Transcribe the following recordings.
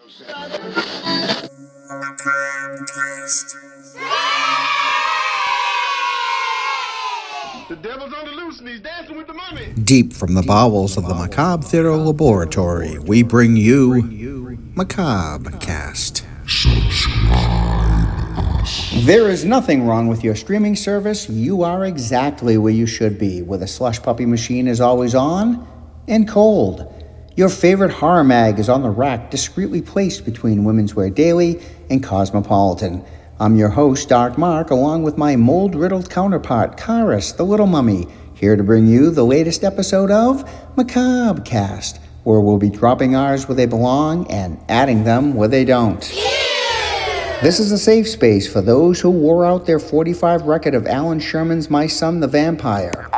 The devil's on the loose and he's dancing with the mummy. Deep from the bowels of the Macabre Theater Laboratory, we bring you Macabre Cast. There is nothing wrong with your streaming service. You are exactly where you should be, where the slush puppy machine is always on and cold. Your favorite horror mag is on the rack, discreetly placed between Women's Wear Daily and Cosmopolitan. I'm your host, Dark Mark, along with my mold-riddled counterpart, Karis, the Little Mummy, here to bring you the latest episode of Macabre Cast, where we'll be dropping ours where they belong and adding them where they don't. Yeah! This is a safe space for those who wore out their 45 record of Alan Sherman's My Son the Vampire.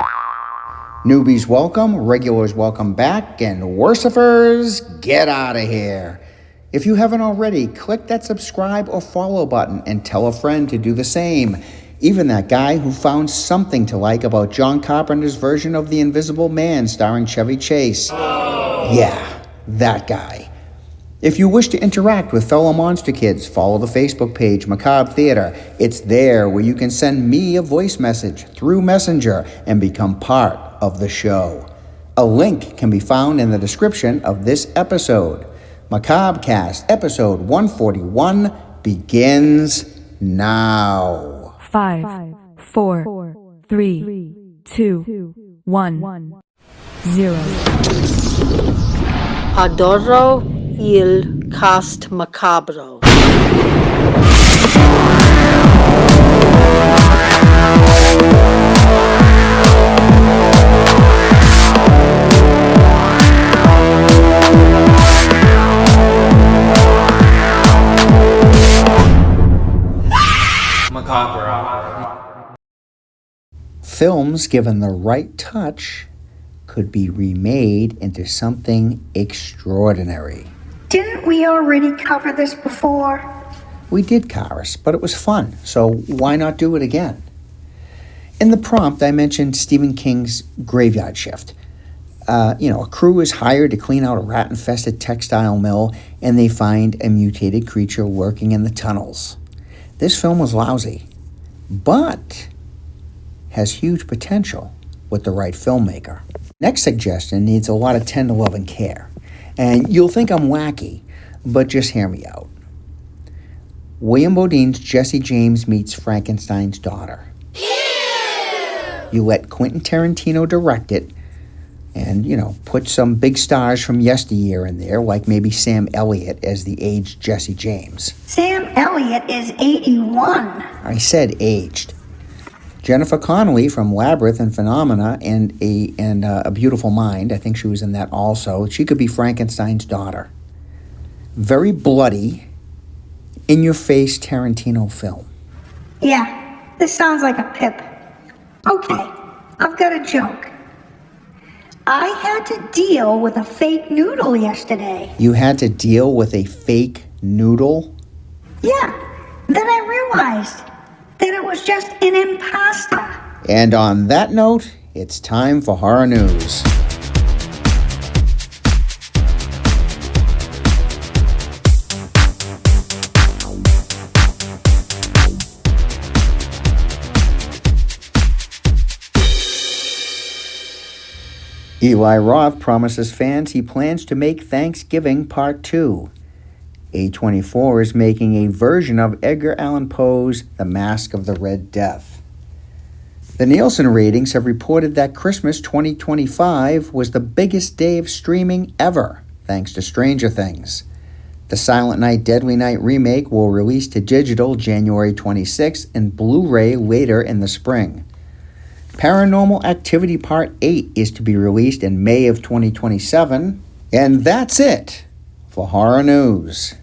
Newbies welcome, regulars welcome back, and worsifers, get out of here. If you haven't already, click that subscribe or follow button and tell a friend to do the same. Even that guy who found something to like about John Carpenter's version of The Invisible Man starring Chevy Chase. Yeah, that guy. If you wish to interact with fellow Monster Kids, follow the Facebook page Macabre Theater. It's there where you can send me a voice message through Messenger and become part of the show. A link can be found in the description of this episode. Macabre Cast episode 141 begins now. 5, 4, 3, 2, 1, 0. Adoro il cast macabro. Films given the right touch could be remade into something extraordinary. Didn't we already cover this before? We did, Karis, but it was fun, so why not do it again? In the prompt, I mentioned Stephen King's Graveyard Shift. A crew is hired to clean out a rat-infested textile mill, and they find a mutated creature lurking in the tunnels. This film was lousy, but has huge potential with the right filmmaker. Next suggestion needs a lot of tender love and care. And you'll think I'm wacky, but just hear me out. William Bodine's Jesse James meets Frankenstein's daughter. Yeah! You let Quentin Tarantino direct it and, put some big stars from yesteryear in there, like maybe Sam Elliott as the aged Jesse James. Sam Elliott is 81. I said aged. Jennifer Connelly from Labyrinth and Phenomena and A Beautiful Mind. I think she was in that also. She could be Frankenstein's daughter. Very bloody, in-your-face Tarantino film. Yeah, this sounds like a pip. Okay, I've got a joke. I had to deal with a fake noodle yesterday. You had to deal with a fake noodle? Yeah, then I realized that it was just an impasta. And on that note, it's time for horror news. Eli Roth promises fans he plans to make Thanksgiving Part 2. A24 is making a version of Edgar Allan Poe's The Mask of the Red Death. The Nielsen ratings have reported that Christmas 2025 was the biggest day of streaming ever, thanks to Stranger Things. The Silent Night, Deadly Night remake will release to digital January 26th and Blu-ray later in the spring. Paranormal Activity Part 8 is to be released in May of 2027. And that's it for horror news.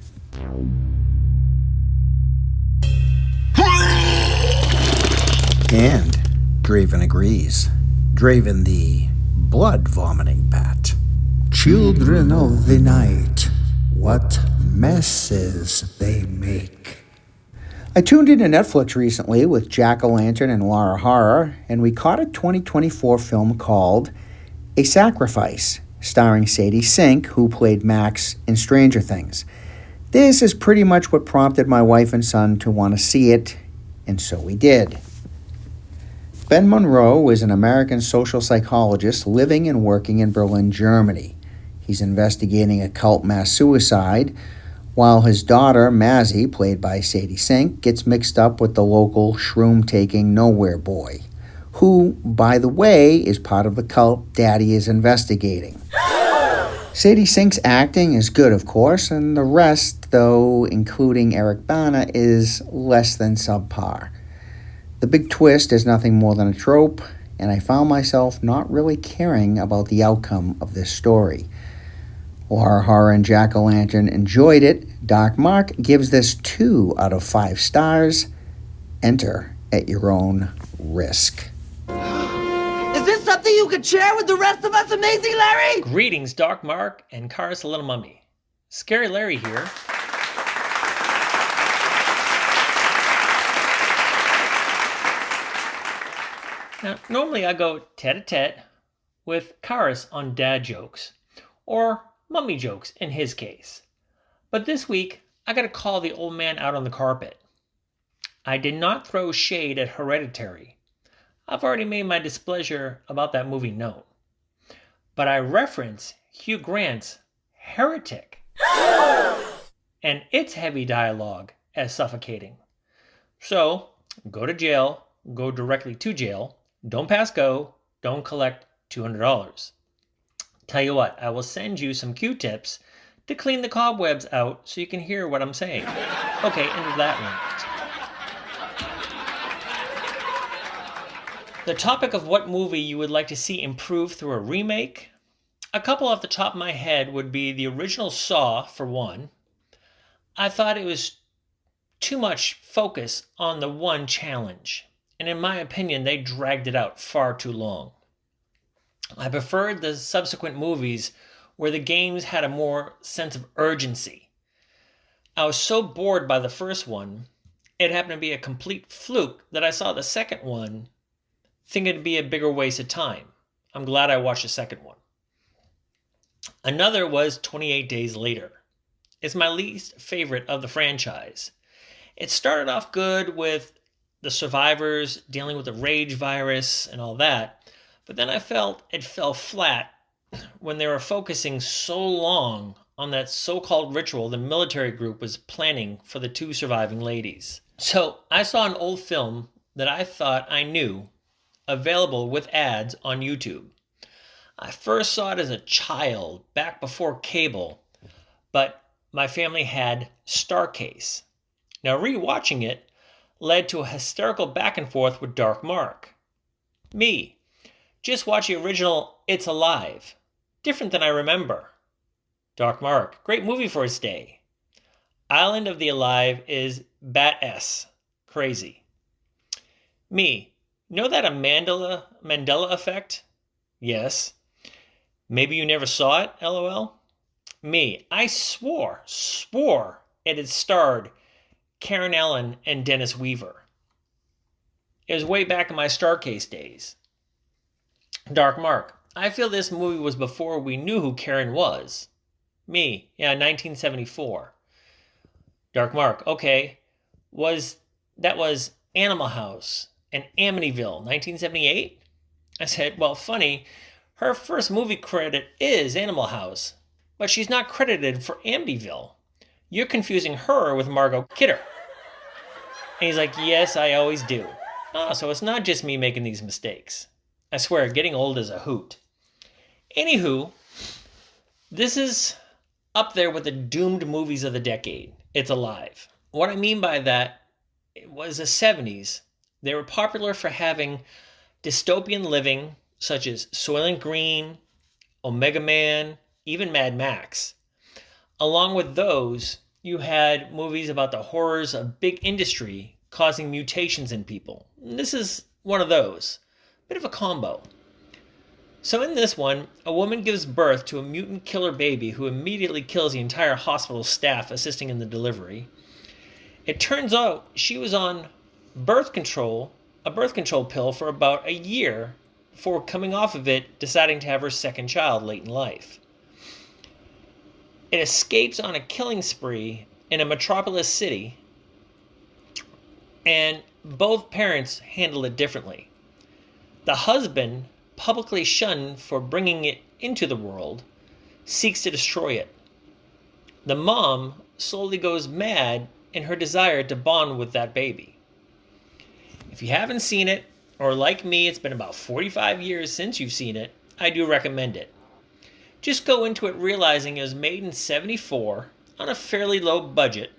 And Draven agrees. Draven the blood-vomiting bat. Children of the night, what messes they make. I tuned into Netflix recently with Jack-O-Lantern and Laura Horror, and we caught a 2024 film called A Sacrifice, starring Sadie Sink, who played Max in Stranger Things. This is pretty much what prompted my wife and son to want to see it, and so we did. Ben Monroe is an American social psychologist living and working in Berlin, Germany. He's investigating a cult mass suicide, while his daughter, Mazzy, played by Sadie Sink, gets mixed up with the local shroom-taking nowhere boy, who, by the way, is part of the cult Daddy is investigating. Sadie Sink's acting is good, of course, and the rest, though, including Eric Bana, is less than subpar. The big twist is nothing more than a trope, and I found myself not really caring about the outcome of this story. Laura Horror and Jack-O-Lantern enjoyed it. Dark Mark gives this 2 out of 5 stars. Enter at your own risk. Is this something you could share with the rest of us, Amazing Larry? Greetings, Dark Mark and Cars the Little Mummy. Scary Larry here. Now, normally I go tete-a-tete with Cars on dad jokes, or mummy jokes in his case. But this week, I gotta call the old man out on the carpet. I did not throw shade at Hereditary. I've already made my displeasure about that movie known. But I reference Hugh Grant's Heretic and its heavy dialogue as suffocating. So, go to jail, go directly to jail, don't pass go, don't collect $200. Tell you what, I will send you some Q-tips to clean the cobwebs out so you can hear what I'm saying. Okay, end of that rant. The topic of what movie you would like to see improved through a remake? A couple off the top of my head would be the original Saw, for one. I thought it was too much focus on the one challenge, and in my opinion, they dragged it out far too long. I preferred the subsequent movies where the games had a more sense of urgency. I was so bored by the first one, it happened to be a complete fluke that I saw the second one thinking it'd be a bigger waste of time. I'm glad I watched the second one. Another was 28 Days Later. It's my least favorite of the franchise. It started off good with the survivors dealing with the rage virus and all that, but then I felt it fell flat when they were focusing so long on that so-called ritual the military group was planning for the 2 surviving ladies. So I saw an old film that I thought I knew, available with ads on YouTube. I first saw it as a child, back before cable, but my family had Starcase. Now rewatching it led to a hysterical back and forth with Dark Mark. Me, just watch the original It's Alive. Different than I remember. Dark Mark, great movie for its day. Island of the Alive is bat-s. Crazy. Me, know that a Mandela effect? Yes. Maybe you never saw it, LOL? Me, I swore it had starred Karen Allen and Dennis Weaver. It was way back in my Starcase days. Dark Mark, I feel this movie was before we knew who Karen was. Me, yeah, 1974. Dark Mark, okay. That was Animal House and Amityville, 1978? I said, well, funny, her first movie credit is Animal House, but she's not credited for Amityville. You're confusing her with Margot Kidder. And he's like, yes, I always do. Oh, so it's not just me making these mistakes. I swear, getting old is a hoot. Anywho, this is up there with the doomed movies of the decade. It's Alive. What I mean by that, it was the 70s. They were popular for having dystopian living, such as Soylent Green, Omega Man, even Mad Max. Along with those, you had movies about the horrors of big industry causing mutations in people. And this is one of those. Bit of a combo. So in this one, a woman gives birth to a mutant killer baby who immediately kills the entire hospital staff assisting in the delivery. It turns out she was on a birth control pill for about a year before coming off of it, deciding to have her second child late in life. It escapes on a killing spree in a metropolis city, and both parents handle it differently. The husband, publicly shunned for bringing it into the world, seeks to destroy it. The mom slowly goes mad in her desire to bond with that baby. If you haven't seen it, or like me, it's been about 45 years since you've seen it, I do recommend it. Just go into it realizing it was made in '74 on a fairly low budget,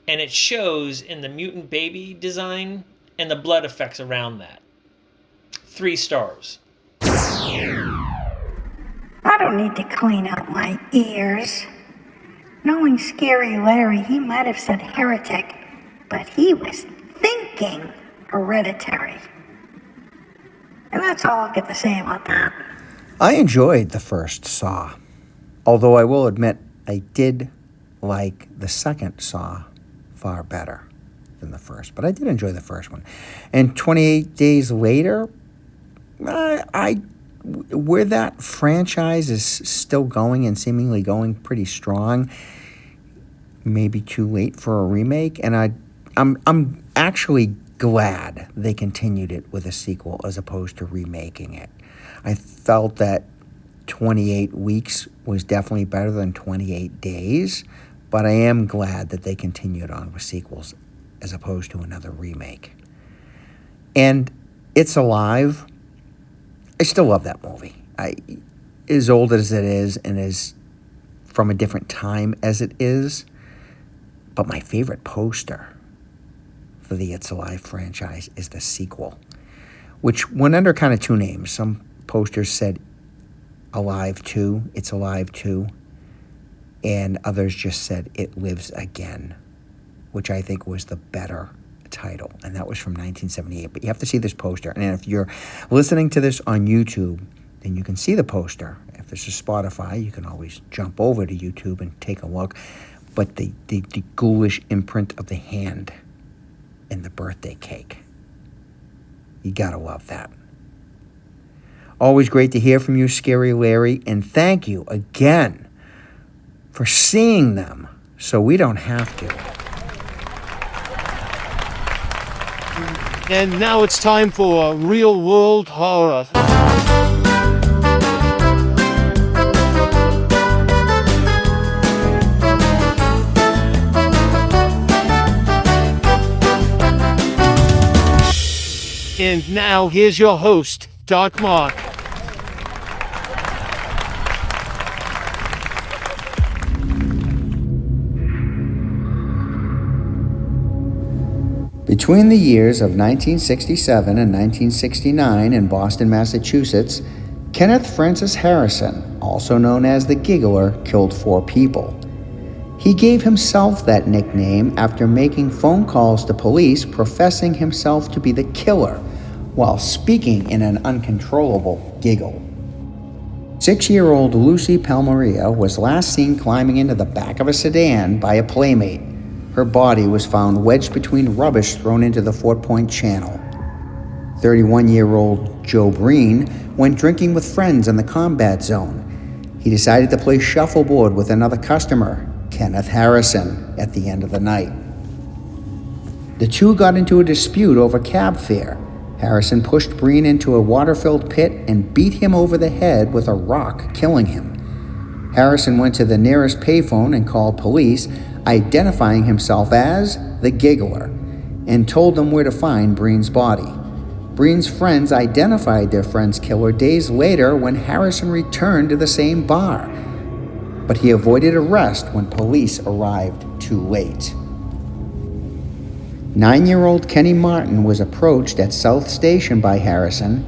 and it shows in the mutant baby design and the blood effects around that. 3 stars. I don't need to clean out my ears. Knowing Scary Larry, he might have said heretic, but he was thinking hereditary. And that's all I'll get to say about that. I enjoyed the first Saw, although I will admit I did like the second Saw far better than the first, but I did enjoy the first one. And 28 Days Later, where that franchise is still going and seemingly going pretty strong, maybe too late for a remake, and I'm actually glad they continued it with a sequel as opposed to remaking it. I felt that 28 weeks was definitely better than 28 days, but I am glad that they continued on with sequels as opposed to another remake. And It's Alive, I still love that movie. As old as it is and as from a different time as it is, but my favorite poster for the It's Alive franchise is the sequel, which went under kind of 2 names. Some posters said Alive 2, It's Alive 2, and others just said It Lives Again, which I think was the better title, and that was from 1978. But you have to see this poster, and if you're listening to this on YouTube, then you can see the poster. If it's a Spotify, you can always jump over to YouTube and take a look. But the ghoulish imprint of the hand in the birthday cake, you gotta love that. Always great to hear from you, Scary Larry, and thank you again for seeing them so we don't have to. And now it's time for a real world horror. And now here's your host, Dark Mark. Between the years of 1967 and 1969 in Boston, Massachusetts, Kenneth Francis Harrison, also known as the Giggler, killed 4 people. He gave himself that nickname after making phone calls to police professing himself to be the killer while speaking in an uncontrollable giggle. 6-year-old Lucy Palmaria was last seen climbing into the back of a sedan by a playmate. Her body was found wedged between rubbish thrown into the Fort Point Channel. 31-year-old Joe Breen went drinking with friends in the combat zone. He decided to play shuffleboard with another customer, Kenneth Harrison, at the end of the night. The two got into a dispute over cab fare. Harrison pushed Breen into a water-filled pit and beat him over the head with a rock, killing him. Harrison went to the nearest payphone and called police, identifying himself as the Giggler, and told them where to find Breen's body. Breen's friends identified their friend's killer days later when Harrison returned to the same bar, but he avoided arrest when police arrived too late. 9-year-old Kenny Martin was approached at South Station by Harrison,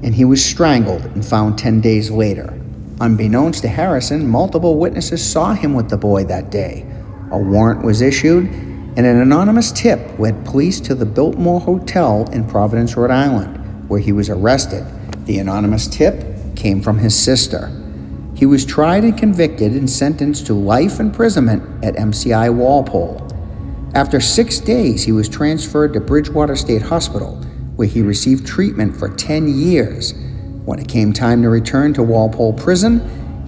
and he was strangled and found 10 days later. Unbeknownst to Harrison, multiple witnesses saw him with the boy that day. A warrant was issued, and an anonymous tip led police to the Biltmore Hotel in Providence, Rhode Island, where he was arrested. The anonymous tip came from his sister. He was tried and convicted and sentenced to life imprisonment at MCI Walpole. After 6 days, he was transferred to Bridgewater State Hospital, where he received treatment for 10 years. When it came time to return to Walpole Prison,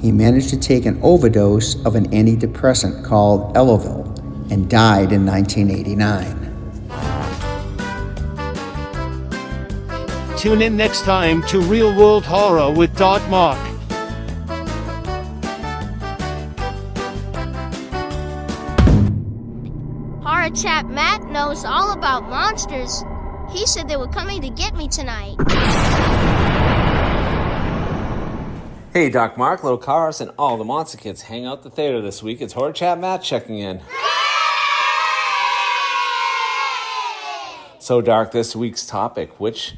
he managed to take an overdose of an antidepressant called Elovil and died in 1989. Tune in next time to Real World Horror with Mark. Horror chap Matt knows all about monsters. He said they were coming to get me tonight. Hey, Doc Mark, Little Cars, and all the Monster Kids hang out the theater this week. It's Horror Chat Matt checking in. So, Doc, this week's topic, which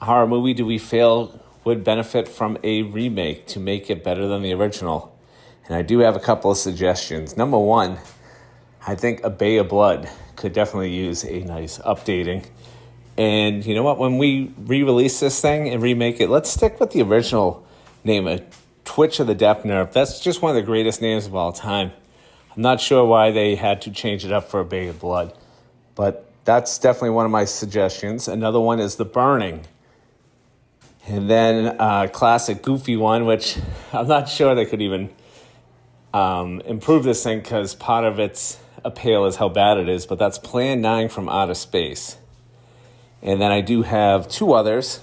horror movie do we feel would benefit from a remake to make it better than the original? And I do have a couple of suggestions. Number one, I think A Bay of Blood could definitely use a nice updating. And you know what? When we re-release this thing and remake it, let's stick with the original name, A Twitch of the Deaf Nerve. That's just one of the greatest names of all time. I'm not sure why they had to change it up for A Bay of Blood, but that's definitely one of my suggestions. Another one is The Burning. And then a classic goofy one, which I'm not sure they could even improve this thing because part of its appeal is how bad it is, but that's Plan 9 from Outer Space. And then I do have two others.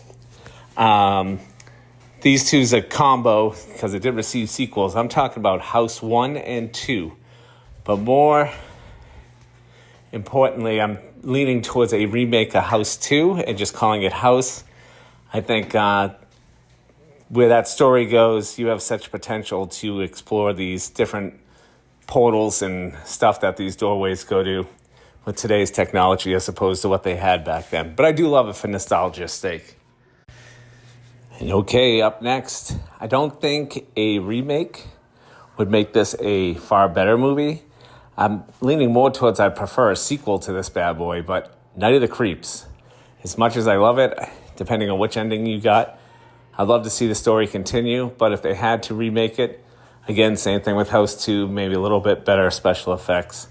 These two's a combo because it did receive sequels. I'm talking about House 1 and 2. But more importantly, I'm leaning towards a remake of House 2 and just calling it House. I think where that story goes, you have such potential to explore these different portals and stuff that these doorways go to with today's technology as opposed to what they had back then. But I do love it for nostalgia's sake. And okay, up next, I don't think a remake would make this a far better movie. I'm leaning more towards I prefer a sequel to this bad boy, but Night of the Creeps. As much as I love it, depending on which ending you got, I'd love to see the story continue, but if they had to remake it, again, same thing with House 2, maybe a little bit better special effects.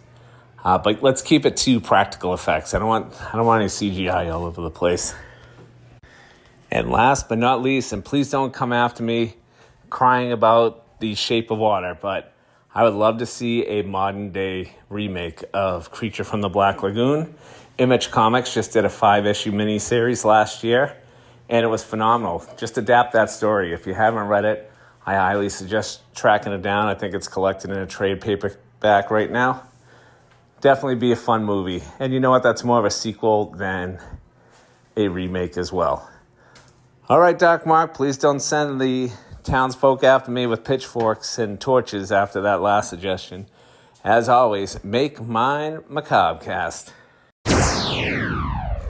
But let's keep it to practical effects. I don't want any CGI all over the place. And last but not least, and please don't come after me crying about The Shape of Water, but I would love to see a modern day remake of Creature from the Black Lagoon. Image Comics just did a 5-issue miniseries last year, and it was phenomenal. Just adapt that story. If you haven't read it, I highly suggest tracking it down. I think it's collected in a trade paperback right now. Definitely be a fun movie. And you know what? That's more of a sequel than a remake as well. All right, Doc Mark, please don't send the townsfolk after me with pitchforks and torches after that last suggestion. As always, make mine Macabre cast.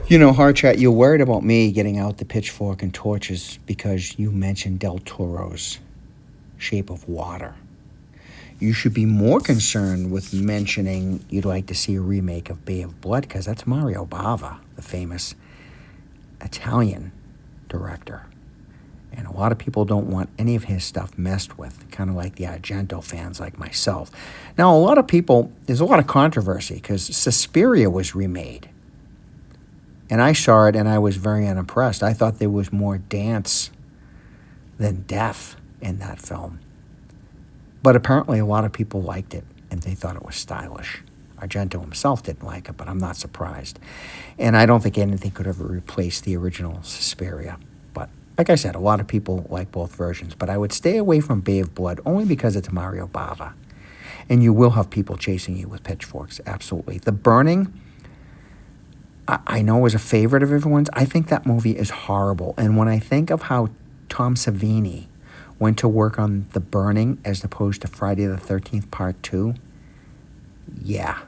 You know, Hardchat, you're worried about me getting out the pitchfork and torches because you mentioned Del Toro's Shape of Water. You should be more concerned with mentioning you'd like to see a remake of Bay of Blood because that's Mario Bava, the famous Italian director. And a lot of people don't want any of his stuff messed with, kind of like the Argento fans like myself. Now, a lot of people, there's a lot of controversy because Suspiria was remade. And I saw it and I was very unimpressed. I thought there was more dance than death in that film. But apparently a lot of people liked it and they thought it was stylish. Argento himself didn't like it, but I'm not surprised. And I don't think anything could ever replace the original Suspiria. But like I said, a lot of people like both versions. But I would stay away from Bay of Blood only because it's Mario Bava. And you will have people chasing you with pitchforks, absolutely. The Burning, I know is a favorite of everyone's. I think that movie is horrible. And when I think of how Tom Savini went to work on The Burning as opposed to Friday the 13th Part 2, yeah.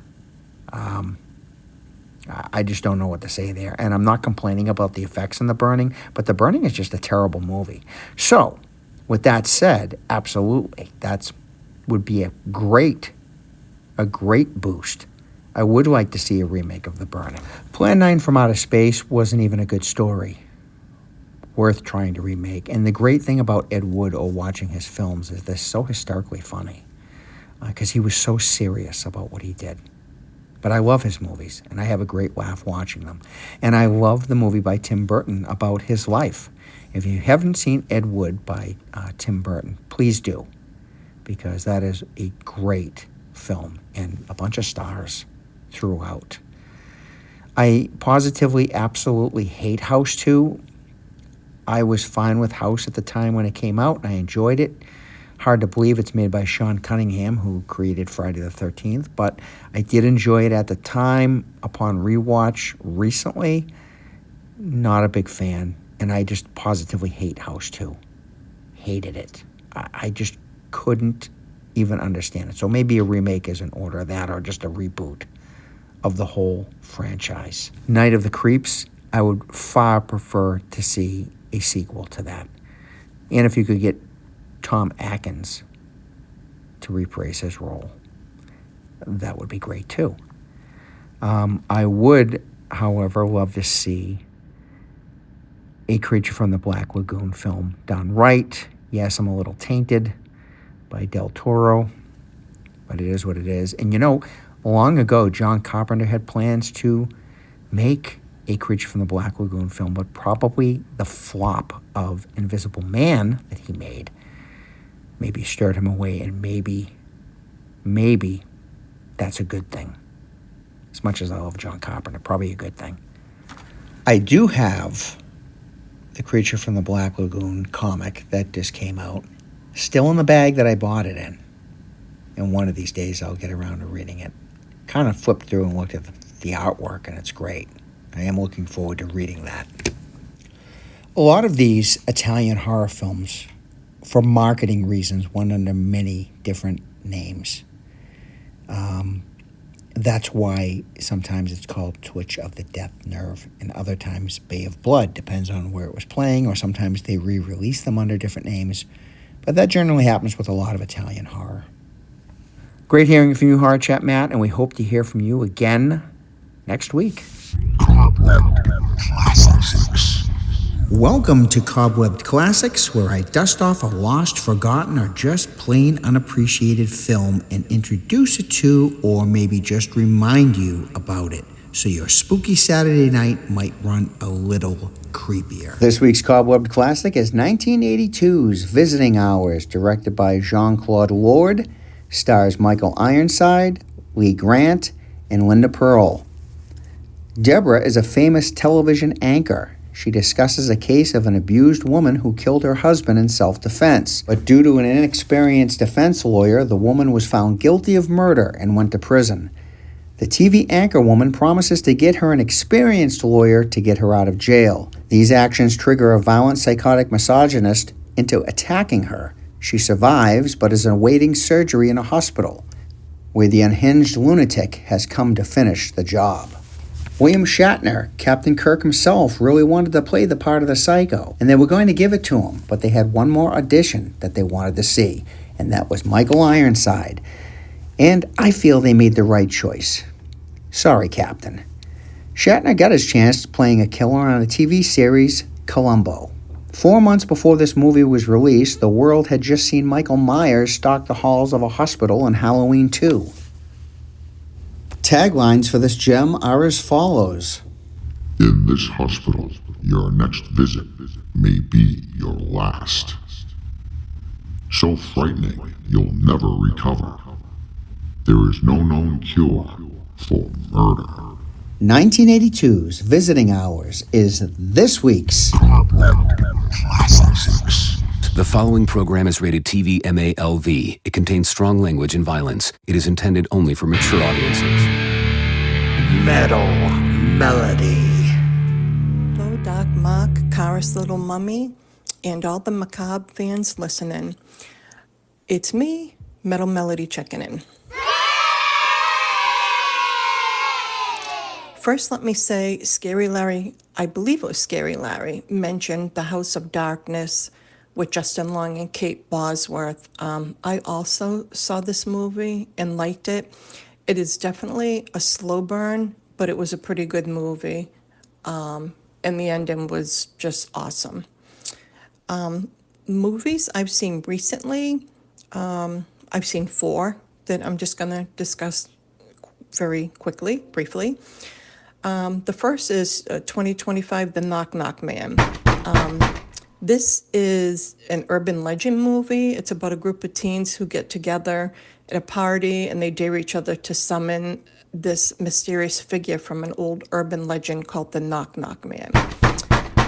I just don't know what to say there. And I'm not complaining about the effects in The Burning, but The Burning is just a terrible movie. So, with that said, absolutely, would be a great boost. I would like to see a remake of The Burning. Plan 9 from Outer Space wasn't even a good story worth trying to remake. And the great thing about Ed Wood or watching his films is they're so hysterically funny because he was so serious about what he did. But I love his movies, and I have a great laugh watching them. And I love the movie by Tim Burton about his life. If you haven't seen Ed Wood by Tim Burton, please do, because that is a great film and a bunch of stars throughout. I positively, absolutely hate House 2. I was fine with House at the time when it came out, and I enjoyed it. Hard to believe it's made by Sean Cunningham, who created Friday the 13th, but I did enjoy it at the time. Upon rewatch recently, not a big fan, and I just positively hate House 2. Hated it. I just couldn't even understand it. So maybe a remake is in order of that, or just a reboot of the whole franchise. Night of the Creeps, I would far prefer to see a sequel to that. And if you could get Tom Atkins to reprise his role, that would be great too. I would, however, love to see a Creature from the Black Lagoon film done right. Yes, I'm a little tainted by Del Toro, but it is what it is. And long ago, John Carpenter had plans to make a Creature from the Black Lagoon film, but probably the flop of Invisible Man that he made maybe stirred him away, and maybe that's a good thing. As much as I love John Carpenter, probably a good thing. I do have the Creature from the Black Lagoon comic that just came out, still in the bag that I bought it in. And one of these days I'll get around to reading it. Kind of flipped through and looked at the artwork, and it's great. I am looking forward to reading that. A lot of these Italian horror films, for marketing reasons, went under many different names. That's why sometimes it's called Twitch of the Death Nerve, and other times Bay of Blood, depends on where it was playing, or sometimes they re-release them under different names. But that generally happens with a lot of Italian horror. Great hearing from you, Horror Chat Matt, and we hope to hear from you again next week. Cobwebbed Classics. Welcome to Cobwebbed Classics, where I dust off a lost, forgotten, or just plain unappreciated film and introduce it to, or maybe just remind you about it, so your spooky Saturday night might run a little creepier. This week's Cobwebbed Classic is 1982's Visiting Hours, directed by Jean-Claude Lord, stars Michael Ironside, Lee Grant, and Linda Pearl. Deborah is a famous television anchor. She discusses a case of an abused woman who killed her husband in self-defense. But due to an inexperienced defense lawyer, the woman was found guilty of murder and went to prison. The TV anchor woman promises to get her an experienced lawyer to get her out of jail. These actions trigger a violent psychotic misogynist into attacking her. She survives, but is awaiting surgery in a hospital, where the unhinged lunatic has come to finish the job. William Shatner, Captain Kirk himself, really wanted to play the part of the psycho, and they were going to give it to him, but they had one more audition that they wanted to see, and that was Michael Ironside. And I feel they made the right choice. Sorry, Captain. Shatner got his chance playing a killer on the TV series Columbo. 4 months before this movie was released, the world had just seen Michael Myers stalk the halls of a hospital in Halloween 2. Taglines for this gem are as follows. In this hospital, your next visit may be your last. So frightening, you'll never recover. There is no known cure for murder. 1982's Visiting Hours is this week's Cobwebbed Classics. The following program is rated TV MALV. It contains strong language and violence. It is intended only for mature audiences. Metal Melody. Hello, Doc Mark, Cara's Little Mummy, and all the Macabre fans listening. It's me, Metal Melody, checking in. First, let me say, Scary Larry, I believe it was Scary Larry, mentioned The House of Darkness with Justin Long and Kate Bosworth. I also saw this movie and liked it. It is definitely a slow burn, but it was a pretty good movie. And the ending was just awesome. Movies I've seen recently, I've seen 4 that I'm just going to discuss very quickly, briefly. The first is 2025, The Knock Knock Man. This is an urban legend movie. It's about a group of teens who get together at a party and they dare each other to summon this mysterious figure from an old urban legend called the Knock Knock Man.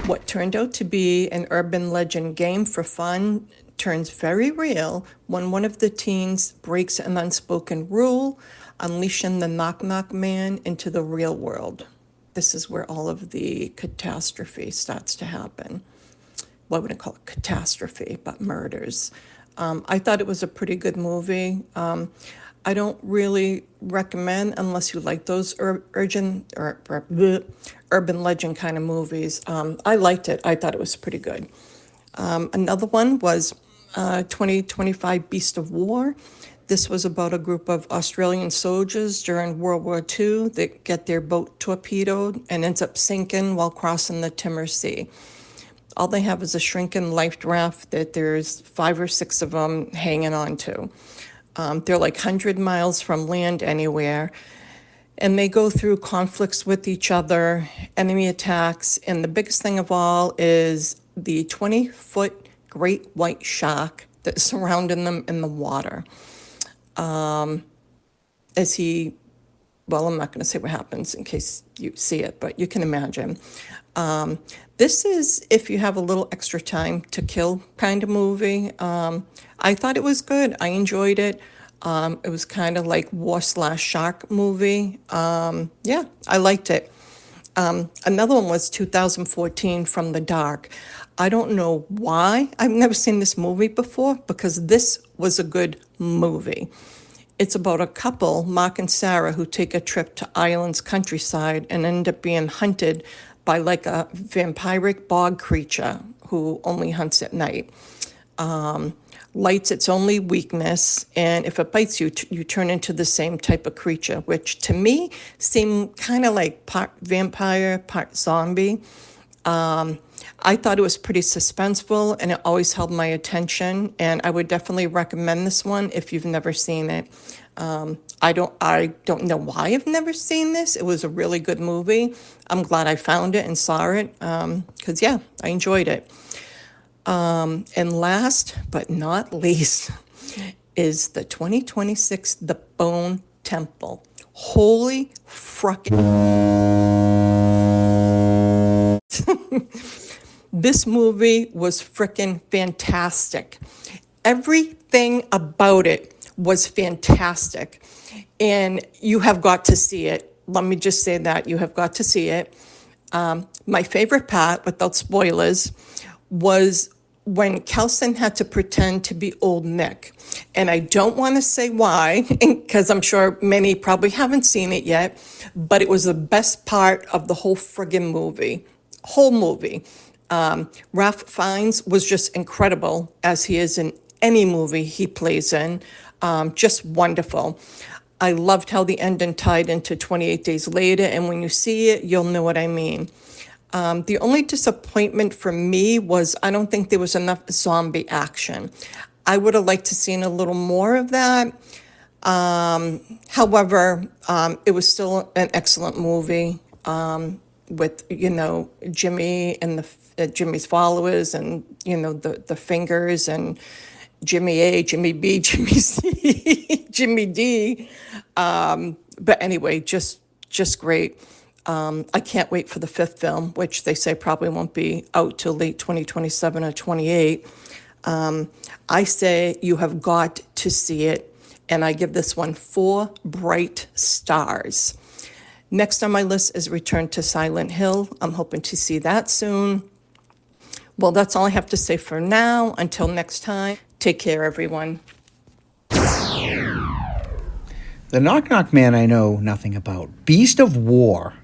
What turned out to be an urban legend game for fun turns very real when one of the teens breaks an unspoken rule, unleashing the Knock Knock Man into the real world. This is where all of the catastrophe starts to happen. Well, I wouldn't call it catastrophe, but murders. I thought it was a pretty good movie. I don't really recommend unless you like those urban legend kind of movies. I liked it. I thought it was pretty good. Another one was 2025 Beast of War. This was about a group of Australian soldiers during World War II that get their boat torpedoed and ends up sinking while crossing the Timor Sea. All they have is a shrinking life raft that there's 5 or 6 of them hanging on to. They're like 100 miles from land anywhere, and they go through conflicts with each other, enemy attacks, and the biggest thing of all is the 20-foot great white shark that's surrounding them in the water. As he, well, I'm not going to say what happens in case you see it, but you can imagine. This is if you have a little extra time to kill kind of movie. I thought it was good. I enjoyed it. It was kind of like war/shark movie. Yeah, I liked it. Another one was 2014 From the Dark. I don't know why I've never seen this movie before, because this was a good movie. It's about a couple, Mark and Sarah, who take a trip to Ireland's countryside and end up being hunted by like a vampiric bog creature who only hunts at night. Light's its only weakness, and if it bites you, you turn into the same type of creature, which to me seemed kind of like part vampire, part zombie. I thought it was pretty suspenseful, and it always held my attention, and I would definitely recommend this one if you've never seen it. I don't know why I've never seen this. It was a really good movie. I'm glad I found it and saw it, because yeah, I enjoyed it. And last but not least is the 2026 The Bone Temple. Holy frickin'. This movie was frickin' fantastic. Everything about it was fantastic. And you have got to see it. Let me just say that. You have got to see it. My favorite part, without spoilers, was when Kelson had to pretend to be old Nick. And I don't want to say why, because I'm sure many probably haven't seen it yet, but it was the best part of the whole friggin' movie. Whole movie. Ralph Fiennes was just incredible, as he is in any movie he plays in. Just wonderful. I loved how the ending tied into 28 Days Later, and when you see it, you'll know what I mean. The only disappointment for me was I don't think there was enough zombie action. I would have liked to seen a little more of that. However, it was still an excellent movie, with, you know, Jimmy and Jimmy's followers, and, you know, the fingers, and Jimmy A, Jimmy B, Jimmy C, Jimmy D. But anyway, just great. I can't wait for the 5th film, which they say probably won't be out till late 2027 or 28. I say you have got to see it, and I give this one 4 bright stars. Next on my list is Return to Silent Hill. I'm hoping to see that soon. Well, that's all I have to say for now. Until next time, take care, everyone. The Knock Knock Man I know nothing about. Beast of War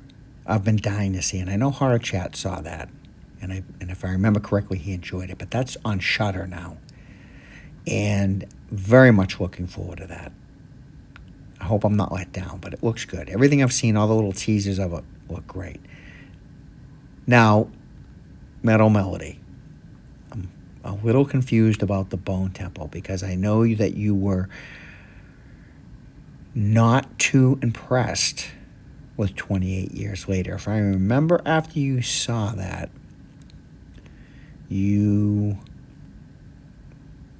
I've been dying to see, and I know Horror Chat saw that. And if I remember correctly, he enjoyed it. But that's on Shudder now. And very much looking forward to that. I hope I'm not let down, but it looks good. Everything I've seen, all the little teasers of it, look great. Now, Metal Melody. I'm a little confused about the Bone Temple, because I know that you were not too impressed with 28 Years Later. If I remember, after you saw that, you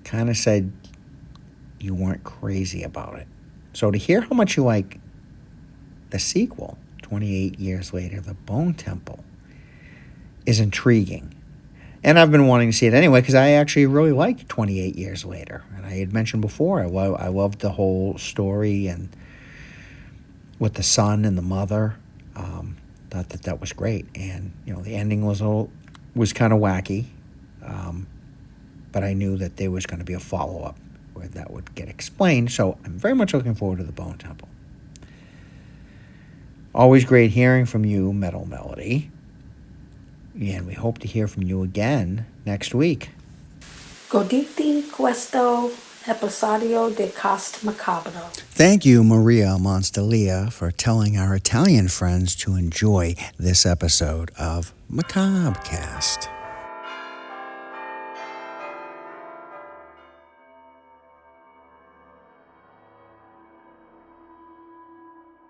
kind of said you weren't crazy about it. So to hear how much you like the sequel, 28 years later, The Bone Temple, is intriguing. And I've been wanting to see it anyway because I actually really liked 28 Years Later. And I had mentioned before, I loved the whole story and with the son and the mother. Thought that was great. And, the ending was kind of wacky. But I knew that there was going to be a follow-up where that would get explained. So I'm very much looking forward to The Bone Temple. Always great hearing from you, Metal Melody. And we hope to hear from you again next week. Goditi questo episodio de Cast Macabre. Thank you, Maria Monstalia, for telling our Italian friends to enjoy this episode of Macabre Cast.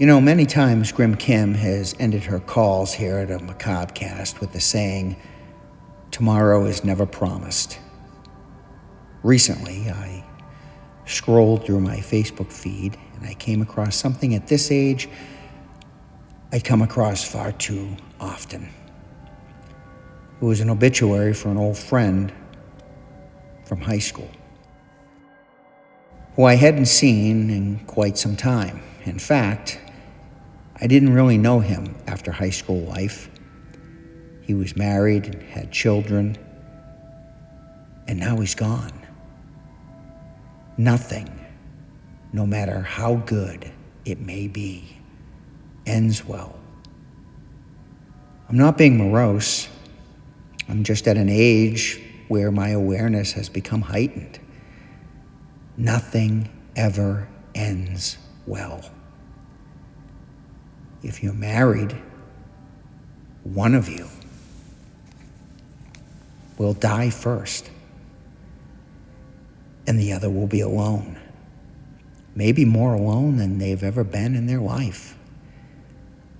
Many times Grim Kim has ended her calls here at a Macabre Cast with the saying, "Tomorrow is never promised." Recently, I scrolled through my Facebook feed and I came across something at this age I'd come across far too often. It was an obituary for an old friend from high school, who I hadn't seen in quite some time. In fact, I didn't really know him after high school life. He was married and had children, and now he's gone. Nothing, no matter how good it may be, ends well. I'm not being morose. I'm just at an age where my awareness has become heightened. Nothing ever ends well. If you're married, one of you will die first, and the other will be alone. Maybe more alone than they've ever been in their life.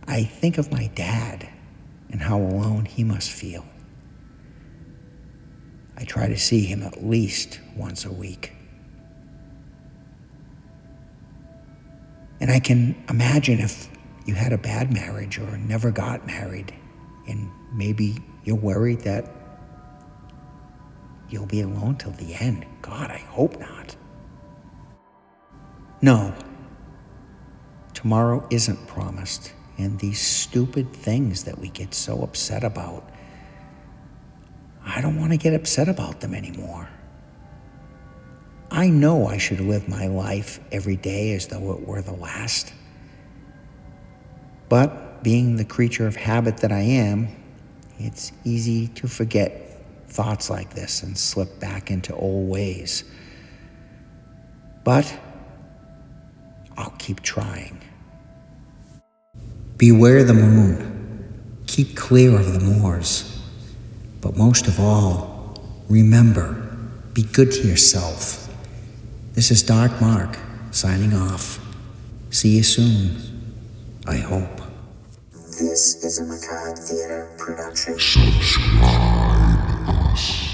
I think of my dad and how alone he must feel. I try to see him at least once a week. And I can imagine if you had a bad marriage or never got married, and maybe you're worried that you'll be alone till the end. God, I hope not. No, tomorrow isn't promised, and these stupid things that we get so upset about, I don't want to get upset about them anymore. I know I should live my life every day as though it were the last. But being the creature of habit that I am, it's easy to forget thoughts like this and slip back into old ways. But I'll keep trying. Beware the moon. Keep clear of the moors. But most of all, remember, be good to yourself. This is Dark Mark, signing off. See you soon, I hope. This is a Macabre Theater production. Subscribe us.